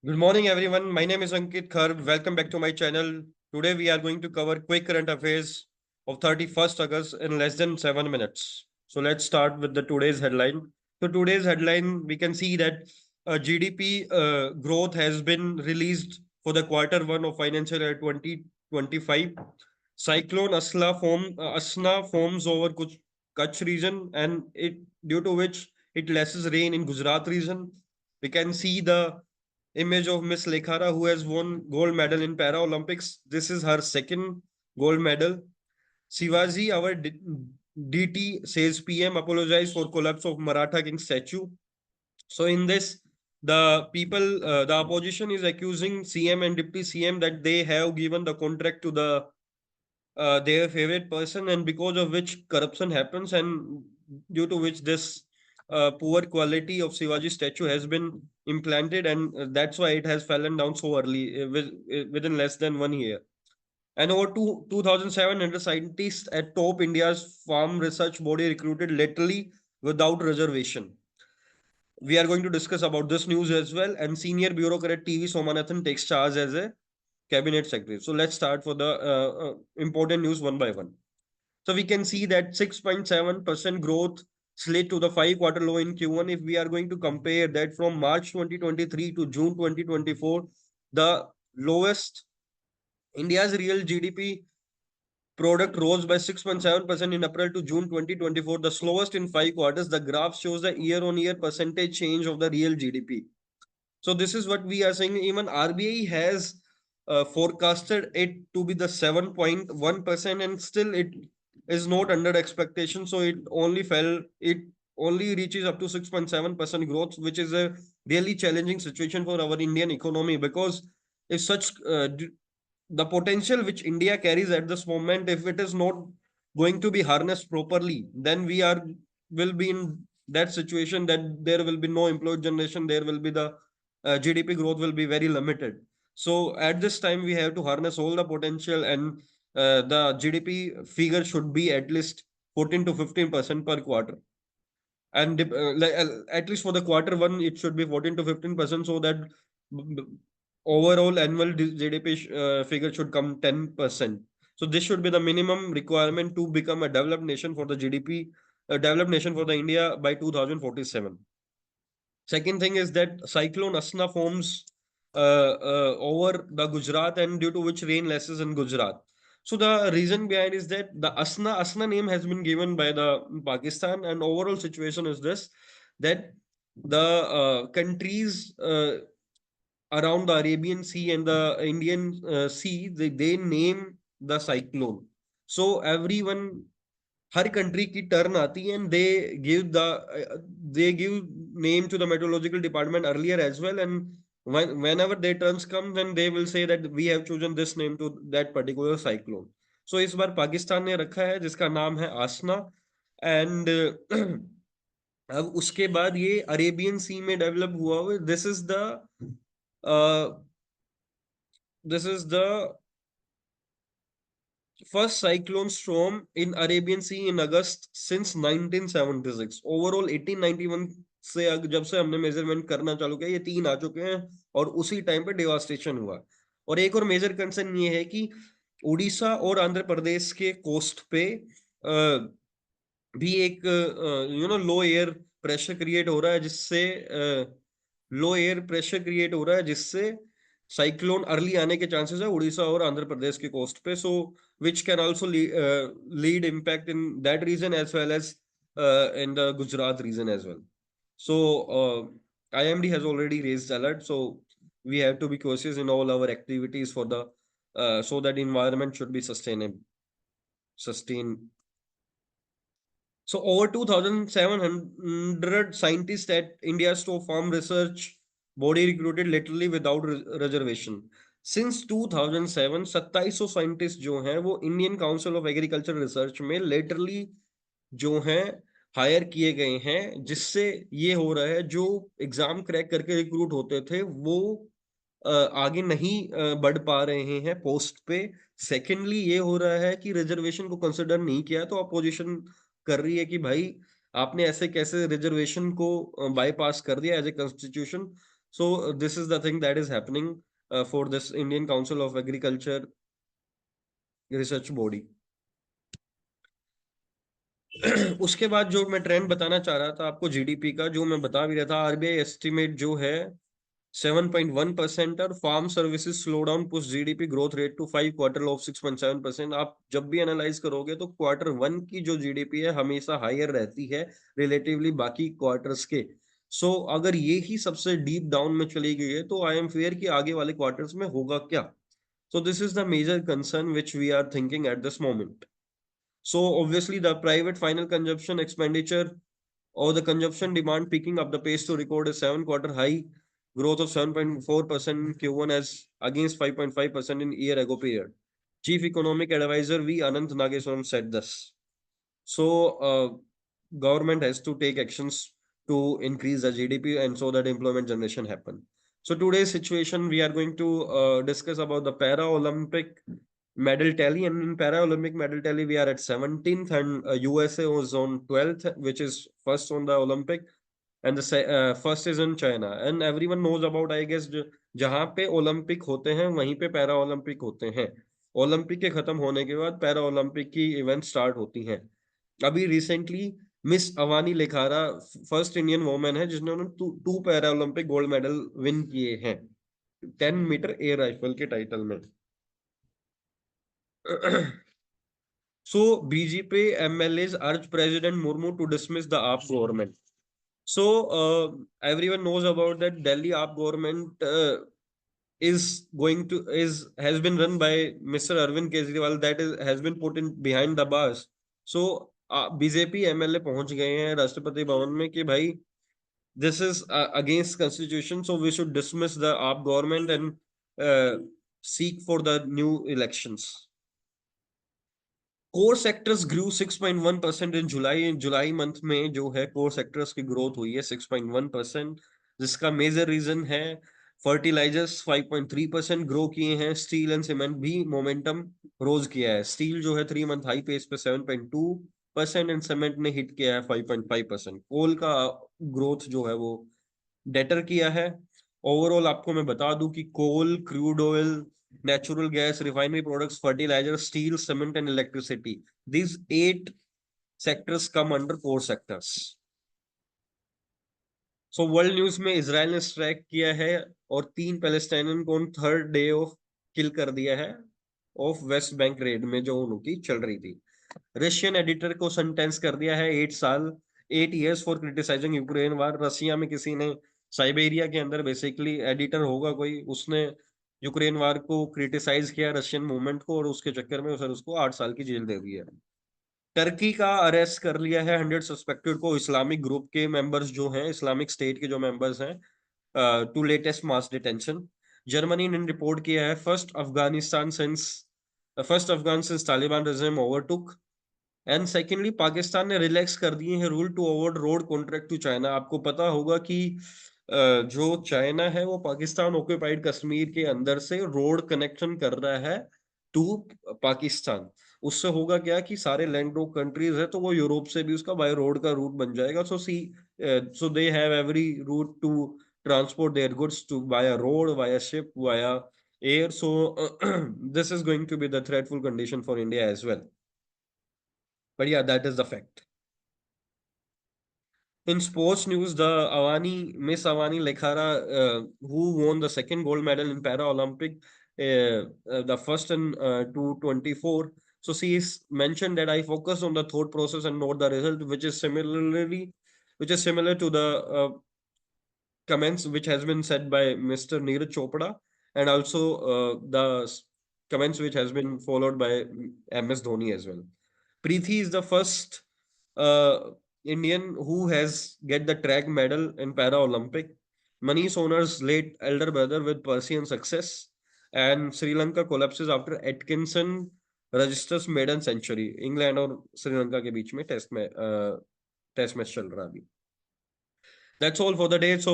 Good morning, everyone. My name is Ankit Kharb. Welcome back to my channel. Today, we are going to cover quick current affairs of 31st August in less than 7 minutes. So, let's start with the today's headline. So, today's headline, we can see that GDP growth has been released for the quarter one of financial year 2025. Cyclone Asna forms over Kutch region, and it due to which it lessens rain in Gujarat region. We can see the image of Miss Lekhara, who has won gold medal in Paralympics. This is her second gold medal. Shivaji, our DT, says PM apologized for collapse of Maratha King statue. So in this, the opposition is accusing CM and Deputy CM that they have given the contract to their favorite person, and because of which corruption happens, and due to which this poor quality of Shivaji statue has been implanted, and that's why it has fallen down so early, within less than 1 year. And over 2,700 scientists at top India's farm research body recruited literally without reservation. We are going to discuss about this news as well. And senior bureaucrat TV Somanathan takes charge as a cabinet secretary. So let's start for the important news one by one. So we can see that 6.7% growth slid to the 5 quarter low in Q1. If we are going to compare that from March 2023 to June 2024, the lowest India's real GDP product rose by 6.7% in April to June 2024, the slowest in 5 quarters. The graph shows the year-on-year percentage change of the real GDP. So this is what we are saying. Even RBI has forecasted it to be the 7.1%, and still it is not under expectation. So it only reaches up to 6.7% growth, which is a really challenging situation for our Indian economy, because if such the potential which India carries at this moment, if it is not going to be harnessed properly, then we are will be in that situation that there will be no employed generation. There will be the GDP growth will be very limited. So at this time, we have to harness all the potential, and the GDP figure should be at least 14 to 15% per quarter. And at least for the quarter one, it should be 14 to 15%, so that overall annual GDP figure should come 10%. So this should be the minimum requirement to become a developed nation for the GDP, a developed nation for the India by 2047. Second thing is that cyclone Asna forms over the Gujarat, and due to which rain lesses in Gujarat. So the reason behind is that the Asna name has been given by the Pakistan, and overall situation is this, that the countries around the Arabian Sea and the Indian Sea, they name the cyclone. So everyone, हर country की turn आती है, and they give name to the meteorological department earlier as well, and whenever their turns come, then they will say that we have chosen this name to that particular cyclone. So इस बार पाकिस्तान ने रखा है जिसका नाम है आसना. And अब उसके बाद ये अरेबियन सी में डेवलप हुआ हुआ. This is the first cyclone storm in Arabian Sea in August since 1976. Overall 1891 से जब से हमने मेजरमेंट करना चालू किया, ये तीन आ चुके हैं, और उसी टाइम पे डेवास्टेशन हुआ. और एक और मेजर कंसर्न ये है कि उड़ीसा और आंध्र प्रदेश के कोस्ट पे भी एक लो एयर प्रेशर क्रिएट हो रहा है, जिससे साइक्लोन अर्ली आने के चांसेस है उड़ीसा और आंध्र प्रदेश के कोस्ट पे. सो which can also lead impact in that region as well as in the Gujarat region as well. So IMD has already raised alert. So we have to be cautious in all our activities for the so that environment should be sustained. So over 2,700 scientists at India's top farm research body recruited literally without reservation. Since 2007, 2700 scientist जो हैं वो Indian council of agriculture research में laterally जो हैं higher किए गए हैं, जिससे ये हो रहा है जो एग्जाम क्रैक करके रिक्रूट होते थे वो आगे नहीं बढ़ पा रहे हैं पोस्ट पे. सेकेंडली ये हो रहा है कि रिजर्वेशन को कंसिडर नहीं किया, तो अपोजिशन कर रही है कि भाई आपने ऐसे कैसे रिजर्वेशन को बाईपास कर दिया as a constitution. So this is the thing that is happening for this Indian Council of Agriculture research body. उसके बाद जो मैं ट्रेंड बताना चाह रहा था आपको जीडीपी का, जो मैं बता भी रहा था, आरबीआई एस्टिमेट जो है 7.1% और farm services slow down push GDP growth rate to 5 quarter of 6.7%। आप जब भी एनालाइज करोगे तो Q1 की जो जीडीपी है हमेशा हायर रहती है रिलेटिवली बाकी क्वार्टर्स के। सो अगर ये ही सबसे डीप डाउन में चली गई है तो आई एम फेयर कि आगे वाले क्वार्टर्स में होगा क्या। So this is the major concern which we are thinking at this moment. So obviously the private final consumption expenditure or the consumption demand picking up the pace to record a 7 quarter high growth of 7.4% in Q1 as against 5.5% in year ago period. Chief Economic Advisor V. Anant Nageswaran said this. So government has to take actions to increase the GDP and so that employment generation happen. So today's situation, we are going to discuss about the Para-Olympic medal tally, and in Para-Olympic medal tally, we are at 17th and USA was on 12th, which is first on the Olympic, and the first is in China. And everyone knows about, I guess, जहाँ पे Olympic होते हैं वहीं पे para Olympic होते हैं। Olympic के खत्म होने के बाद पैरा ओलंपिक की इवेंट स्टार्ट होती हैं। अभी recently miss Avani Lekhara first Indian women है जिन्होंने two para Olympic gold medal win किए हैं 10 मीटर एयर राइफल के टाइटल में। So BJP MLAs urge President Murmu to dismiss the AAP government. So everyone knows about that Delhi AAP government is going to is has been run by Mr. Arvind Kejriwal, that is has been put in behind the bars. So BJP MLA पहुंच गए हैं राष्ट्रपति भवन में कि भाई this is against constitution, so we should dismiss the AAP government and seek for the new elections. Core sectors grew 6.1% in July month में जो है core sectors की ग्रोथ हुई है 6.1%, जिसका मेजर रीजन है फर्टिलाइजर्स 5.3% ग्रो किए हैं। स्टील एंड सीमेंट भी मोमेंटम रोज किया है। स्टील जो है 3 मंथ हाई पेस पे 7.2% एंड सीमेंट ने हिट किया है 5.5%। कोल का ग्रोथ जो है वो डेटर किया है। ओवरऑल आपको मैं बता दूं कि coal, crude oil, natural gas, refinery products, fertilizer, steel, cement, and electricity. These 8 sectors come under core sectors. So world news में इसराइल ने स्ट्राइक किया है और 3 पैलेस्टाइनियन को थर्ड डे ऑफ किल कर दिया है ऑफ वेस्ट बैंक रेड में जो उनकी चल रही थी। रशियन एडिटर को सेंटेंस कर दिया है 8 साल 8 years for criticising Ukraine war. Russia में किसी ने साइबेरिया के अंदर बेसिकली एडिटर होगा कोई, उसने यूक्रेन वार को क्रिटिसाइज किया रशियन मूवमेंट को और उसके चक्कर में सर उसको 8 साल की जेल दे दी है। टर्की का अरेस्ट कर लिया है 100 सस्पेक्टेड को, इस्लामिक ग्रुप के मेंबर्स जो हैं, इस्लामिक स्टेट के जो मेंबर्स हैं, to latest mass detention. Germany ने रिपोर्ट किया है first Afghan since Taliban regime overtook. And secondly Pakistan ने रिलैक्स कर दिए हैं rule to award road contract to China. आपको पता होगा कि जो चाइना है वो पाकिस्तान ऑक्यूपाइड कश्मीर के अंदर से रोड कनेक्शन कर रहा है टू पाकिस्तान। उससे होगा क्या कि सारे लैंड लॉक कंट्रीज है तो वो यूरोप से भी उसका बाय रोड का रूट बन जाएगा। So they have every route to transport their goods to via road, via ship, via air. So this is going to be the threatful condition for India as well. But yeah, that is the fact. In sports news, Miss Avani Lekhara, who won the second gold medal in Para Olympic, the first in 224. So she is mentioned that I focus on the thought process and not the result, which is similar to the comments which has been said by Mr. Neeraj Chopra, and also the comments which has been followed by MS Dhoni as well. Preeti is the first Indian who has get the track medal in Para Olympic. Manish Onor's late elder brother with Persian success, and Sri Lanka collapses after Atkinson registers maiden century. England और श्रीलंका के बीच में test match चल रहा अभी। That's all for the day. So